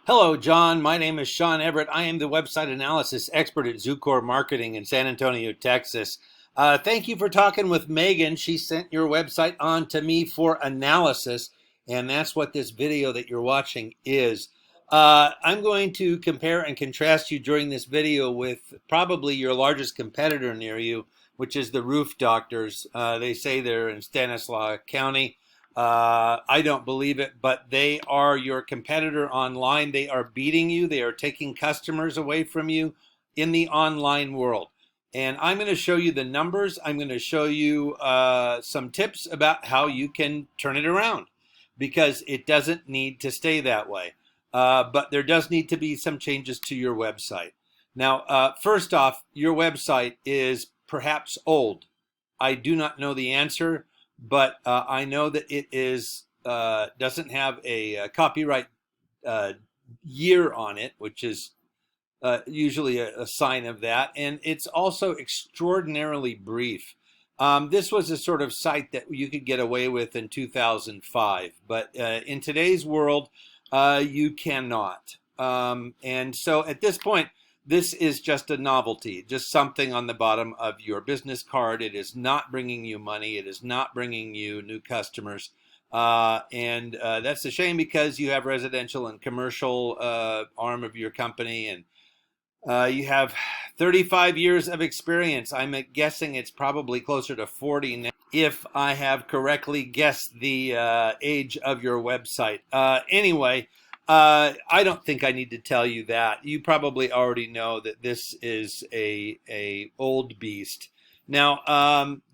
Hello, John. My name is Sean Everett. I am the website analysis expert at Zucor Marketing in San Antonio, Texas. Thank you for talking with Megan. She sent your website on to me for analysis, and that's what this video that you're watching is. I'm going to compare and contrast you during this video with probably your largest competitor near you, which is the Roof Doctors. They say they're in Stanislaus County. I don't believe it, but they are your competitor online. They are beating you. They are taking customers away from you in the online world. And I'm going to show you the numbers. I'm going to show you some tips about how you can turn it around because it doesn't need to stay that way. But there does need to be some changes to your website. Now, first off, your website is perhaps old. I do not know the answer, but I know that it is doesn't have a copyright year on it, which is usually a sign of that, and it's also extraordinarily brief. This was a sort of site that you could get away with in 2005, but in today's world, you cannot. And so at this point, this is just a novelty, just something on the bottom of your business card. It is not bringing you money. It is not bringing you new customers. And that's a shame because you have residential and commercial arm of your company, and you have 35 years of experience. I'm guessing it's probably closer to 40 now, if I have correctly guessed the age of your website. Anyway, I don't think I need to tell you that. You probably already know that this is a old beast. Now,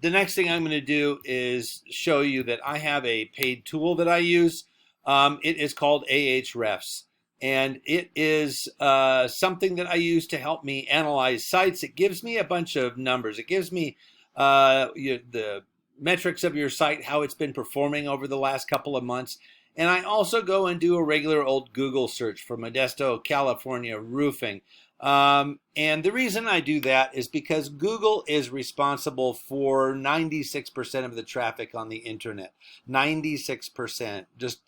the next thing I'm going to do is show you that I have a paid tool that I use. It is called Ahrefs. And it is something that I use to help me analyze sites. It gives me a bunch of numbers. It gives me the metrics of your site, how it's been performing over the last couple of months. And I also go and do a regular old Google search for Modesto, California roofing. And the reason I do that is because Google is responsible for 96% of the traffic on the internet. 96%. Just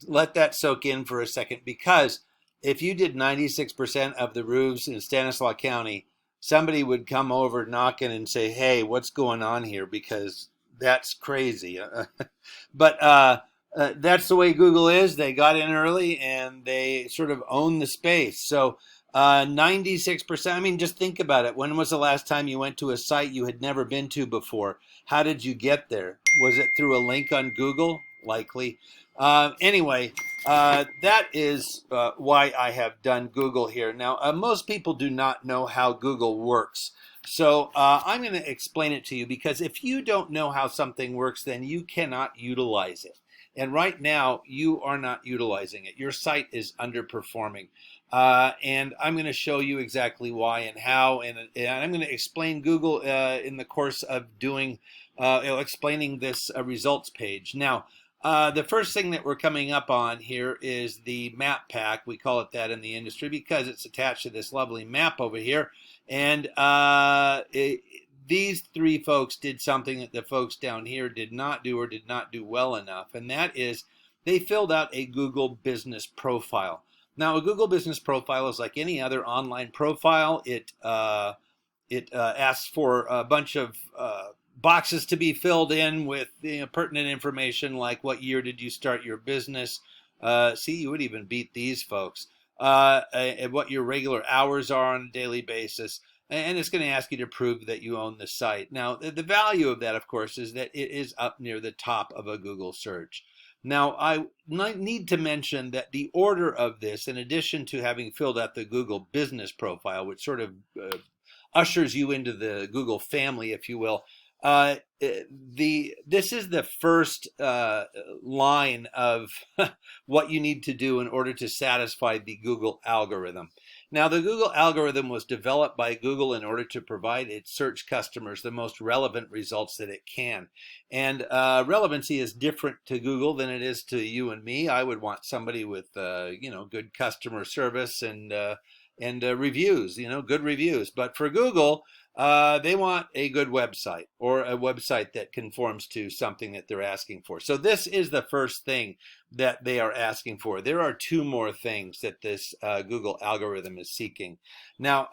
let that soak in for a second, because if you did 96% of the roofs in Stanislaus County, somebody would come over knocking and say, hey, what's going on here? Because that's crazy. But that's the way Google is. They got in early and they sort of own the space. So 96%, I mean, just think about it. When was the last time you went to a site you had never been to before? How did you get there? Was it through a link on Google? Likely. Anyway, that is why I have done Google here. Now, most people do not know how Google works. So I'm going to explain it to you, because if you don't know how something works, then you cannot utilize it. And right now, you are not utilizing it. Your site is underperforming. And I'm going to show you exactly why and how. And I'm going to explain Google in the course of doing, explaining this results page. Now, the first thing that we're coming up on here is the map pack. We call it that in the industry because it's attached to this lovely map over here. And these three folks did something that the folks down here did not do, or did not do well enough. And that is they filled out a Google business profile. Now, a Google business profile is like any other online profile. It asks for a bunch of boxes to be filled in with pertinent information, like what year did you start your business. See, you would even beat these folks. And what your regular hours are on a daily basis. And it's going to ask you to prove that you own the site. Now, the value of that, of course, is that it is up near the top of a Google search. Now, I need to mention that the order of this, in addition to having filled out the Google business profile, which sort of ushers you into the Google family, if you will, this is the first line of what you need to do in order to satisfy the Google algorithm. Now, the Google algorithm was developed by Google in order to provide its search customers the most relevant results that it can. And relevancy is different to Google than it is to you and me. I would want somebody with, good customer service and and reviews, good reviews. But for Google, they want a good website, or a website that conforms to something that they're asking for. So this is the first thing that they are asking for. There are two more things that this Google algorithm is seeking. Now,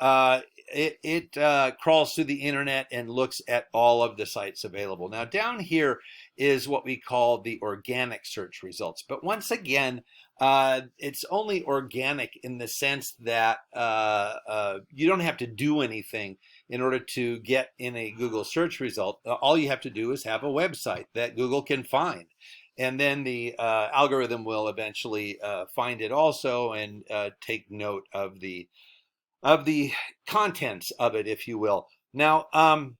it crawls through the internet and looks at all of the sites available. Now, down here is what we call the organic search results. But once again, it's only organic in the sense that you don't have to do anything in order to get in a Google search result. All you have to do is have a website that Google can find. And then the algorithm will eventually find it also and take note of the contents of it, if you will. Now, I'm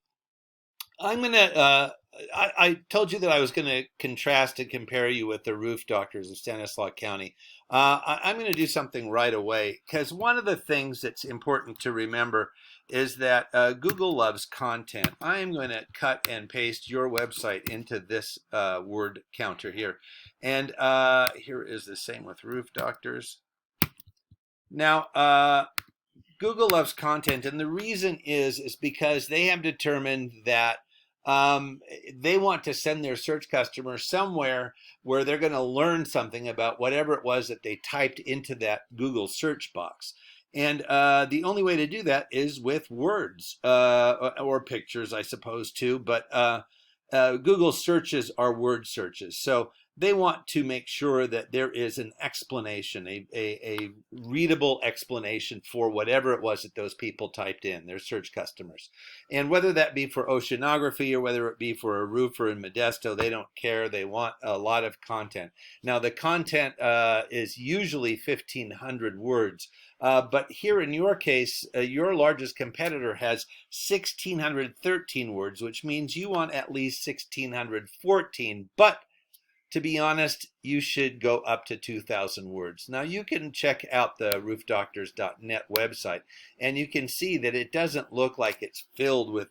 going to, I told you that I was going to contrast and compare you with the roof doctors of Stanislaus County. I'm going to do something right away, because one of the things that's important to remember is that Google loves content. I am going to cut and paste your website into this word counter here. And here is the same with roof doctors. Now, Google loves content, and the reason is because they have determined that they want to send their search customers somewhere where they're going to learn something about whatever it was that they typed into that Google search box. And the only way to do that is with words or pictures, I suppose, too. But Google searches are word searches. So they want to make sure that there is an explanation, a readable explanation for whatever it was that those people typed in, their search customers. And whether that be for oceanography or whether it be for a roofer in Modesto, they don't care. They want a lot of content. Now, the content is usually 1,500 words. But here in your case, your largest competitor has 1,613 words, which means you want at least 1,614. But to be honest, you should go up to 2,000 words. Now, you can check out the roofdoctors.net website, and you can see that it doesn't look like it's filled with,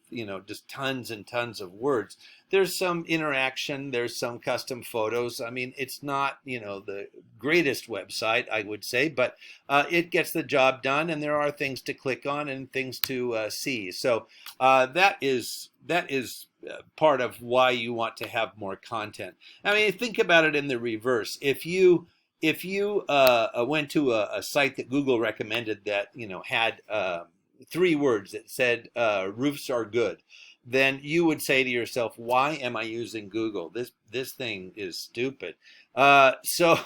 just tons and tons of words. There's some interaction. There's some custom photos. I mean, it's not, the greatest website, I would say, but it gets the job done, and there are things to click on and things to see. So that is part of why you want to have more content. I mean, think about it in the reverse. If you went to a site that Google recommended that had 3 words that said roofs are good, then you would say to yourself, why am I using Google? This thing is stupid. So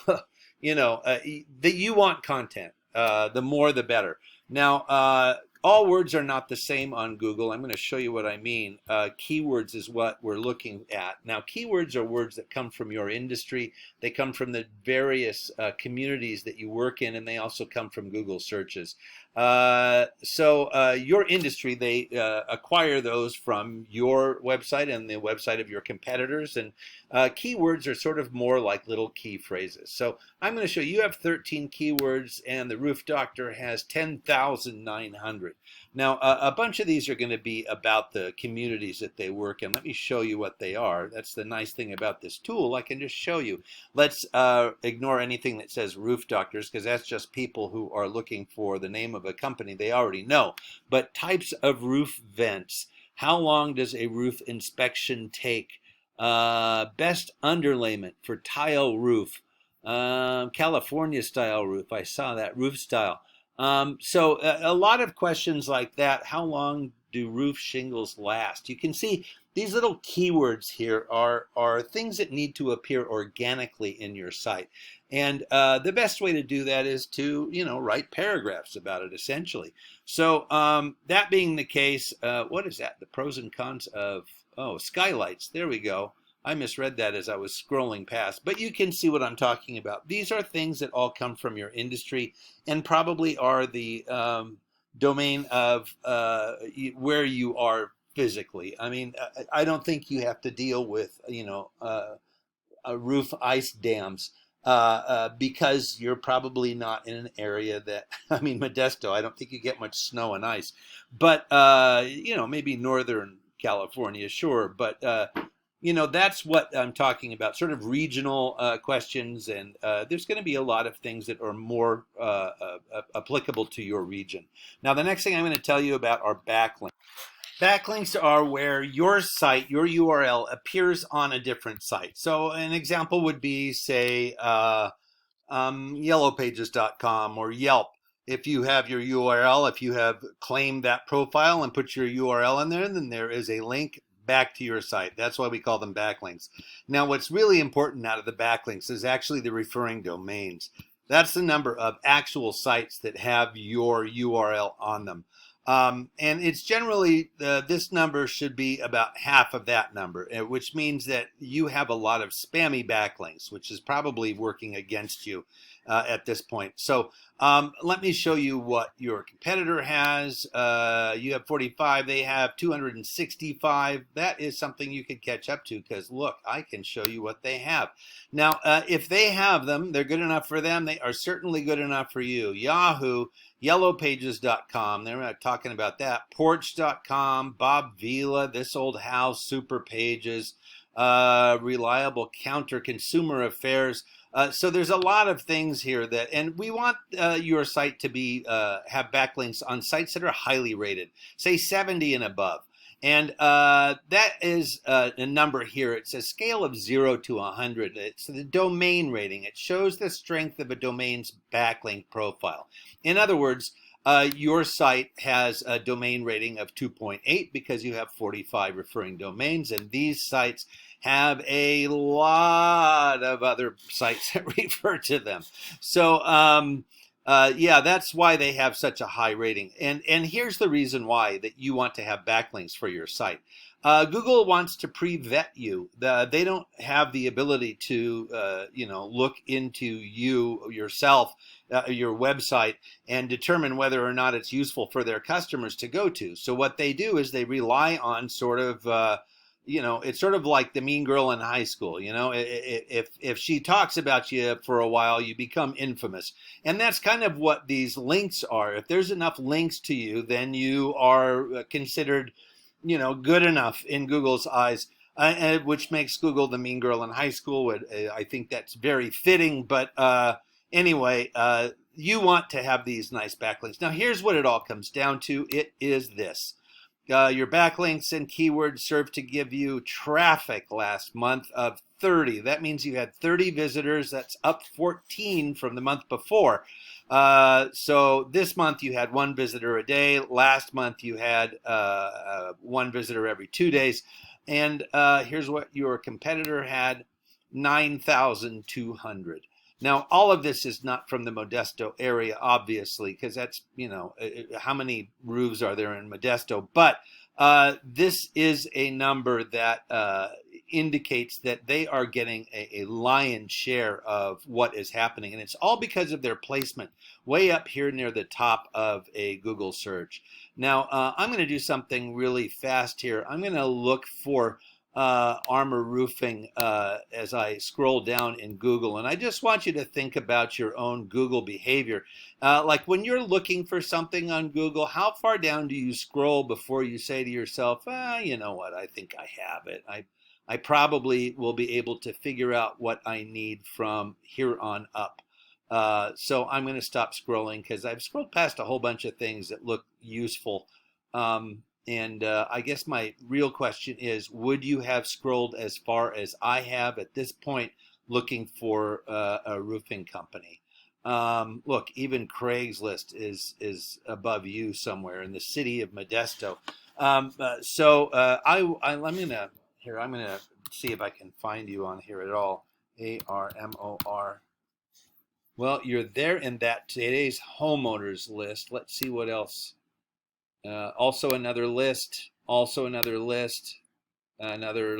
that you want content. The more, the better. Now, all words are not the same on Google. I'm going to show you what I mean. Keywords is what we're looking at. Now, keywords are words that come from your industry. They come from the various communities that you work in, and they also come from Google searches. So your industry, they acquire those from your website and the website of your competitors. And keywords are sort of more like little key phrases. So I'm going to show you have 13 keywords, and the Roof Doctor has 10,900. Now, a bunch of these are going to be about the communities that they work in. Let me show you what they are. That's the nice thing about this tool. I can just show you. Let's ignore anything that says Roof Doctors, because that's just people who are looking for the name of a company they already know. But types of roof vents. How long does a roof inspection take? Best underlayment for tile roof. California style roof. I saw that. Roof style. So a lot of questions like that. How long do roof shingles last? You can see these little keywords here are things that need to appear organically in your site. And the best way to do that is to, write paragraphs about it, essentially. So that being the case, what is that? The pros and cons of, skylights. There we go. I misread that as I was scrolling past, but you can see what I'm talking about. These are things that all come from your industry and probably are the domain of where you are physically. I mean, I don't think you have to deal with, roof ice dams because you're probably not in an area that, Modesto, I don't think you get much snow and ice, but, maybe Northern California, sure, but That's what I'm talking about, sort of regional questions. And there's going to be a lot of things that are more applicable to your region. Now, the next thing I'm going to tell you about are backlinks. Backlinks are where your site, your URL, appears on a different site. So an example would be, say, yellowpages.com or Yelp. If you have your URL, if you have claimed that profile and put your URL in there, then there is a link back to your site. That's why we call them backlinks. Now, what's really important out of the backlinks is actually the referring domains. That's the number of actual sites that have your URL on them. And it's generally, this number should be about half of that number, which means that you have a lot of spammy backlinks, which is probably working against you at this point. So let me show you what your competitor has. You have 45, they have 265. That is something you could catch up to, because look, I can show you what they have. Now, if they have them, they're good enough for them. They are certainly good enough for you. Yahoo, yellowpages.com, they're not talking about that. Porch.com, Bob Vila, This Old House, Super Pages, Reliable Counter, Consumer Affairs. So there's a lot of things here and we want your site to be have backlinks on sites that are highly rated, say 70 and above. And that is a number here. It's a scale of 0 to 100. It's the domain rating. It shows the strength of a domain's backlink profile. In other words, your site has a domain rating of 2.8 because you have 45 referring domains, and these sites have a lot of other sites that refer to them. So yeah, that's why they have such a high rating. And here's the reason why that you want to have backlinks for your site. Google wants to pre-vet you. They don't have the ability to, look into yourself, your website, and determine whether or not it's useful for their customers to go to. So what they do is they rely on sort of, it's sort of like the mean girl in high school. If she talks about you for a while, you become infamous. And that's kind of what these links are. If there's enough links to you, then you are considered, good enough in Google's eyes, which makes Google the mean girl in high school. I think that's very fitting. But anyway, you want to have these nice backlinks. Now, here's what it all comes down to. It is this. Your backlinks and keywords served to give you traffic last month of 30. That means you had 30 visitors. That's up 14 from the month before. So this month you had 1 visitor a day. Last month you had 1 visitor every 2 days. And here's what your competitor had, 9,200. Now, all of this is not from the Modesto area, obviously, because that's, how many roofs are there in Modesto? But this is a number that indicates that they are getting a lion's share of what is happening. And it's all because of their placement way up here near the top of a Google search. Now, I'm going to do something really fast here. I'm going to look for Armor Roofing as I scroll down in Google, and I just want you to think about your own Google behavior. Like when you're looking for something on Google, how far down do you scroll before you say to yourself, you know what, I think I have it. I probably will be able to figure out what I need from here on up. So I'm going to stop scrolling because I've scrolled past a whole bunch of things that look useful. And I guess my real question is, would you have scrolled as far as I have at this point looking for a roofing company? Look, even Craigslist is above you somewhere in the city of Modesto. I'm gonna see if I can find you on here at all. ARMOR. Well, you're there in that today's homeowners list. Let's see what else. Also another list, another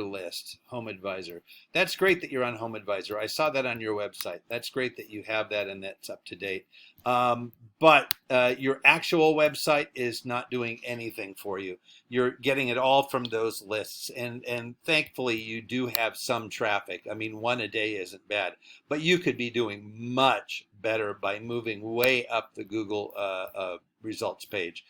list, Home Advisor. That's great that you're on Home Advisor. I saw that on your website. That's great that you have that and that's up to date. But your actual website is not doing anything for you. You're getting it all from those lists. And thankfully, you do have some traffic. I mean, 1 a day isn't bad. But you could be doing much better by moving way up the Google results page.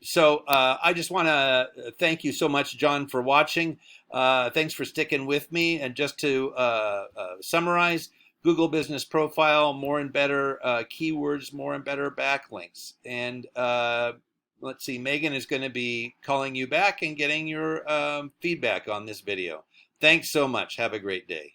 So I just want to thank you so much, John, for watching. Thanks for sticking with me. And just to summarize, Google Business Profile, more and better keywords, more and better backlinks. And let's see, Megan is going to be calling you back and getting your feedback on this video. Thanks so much. Have a great day.